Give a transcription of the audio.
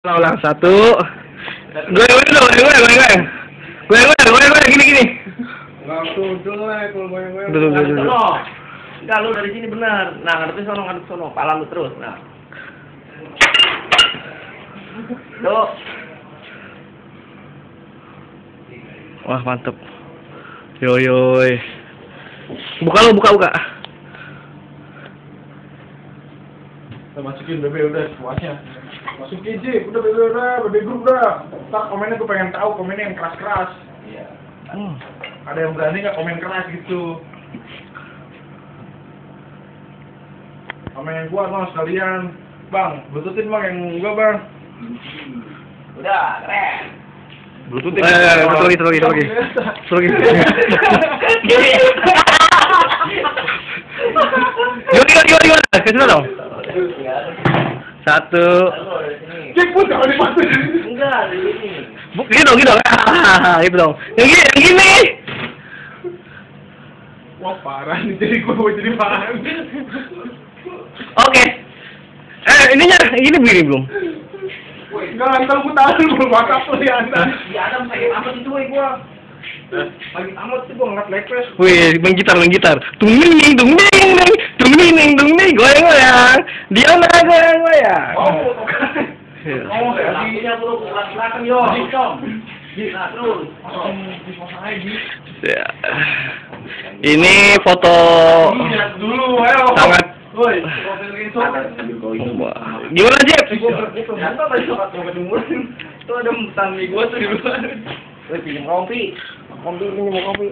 Ulang satu. Gue gini. Langsung jelek kalau goyang-goyang. Dulu. Enggak, lu dari sini benar. Nah, ngadepin sono, pala lu terus. Nah. Tuh. Wah, mantep. Yoyoy. Buka. Kita masukin BB udah semuanya. Masukin sih, udah BB grup udah. Ntar komennya gue pengen tahu komennya yang keras-keras. Iya. Ada yang berani nggak komen keras gitu? Komen yang gua mau sekalian, bang. Bluetoothin bang yang gua bang. Udah, keren. Bluetooth. Satu lagi. Gimana? Kasih dong. Satu. Cek pun jangan dimasukin. Enggak, di sini. Gitu dong. Gitu dong. Yang gini. Wah parah nih, jadi gua jadi paham. Oke. Ininya ini begini belum? Enggak, ntar gua tahan belum bakal kelihatan. Di Adam sakit amat itu gua. Lagi amat sih gua ngeliat lepres. Wih, main gitar. Dung ding, goyang. Dia goyang. Oh, lagunya bro, belakang yo. Nah, terus. Ya. Ini foto Lihat dulu, ayo. sangat. Woi, Gimana Jeff? Tuh ada tanggi gua tuh di luar. Pinjam kopi. Kopi.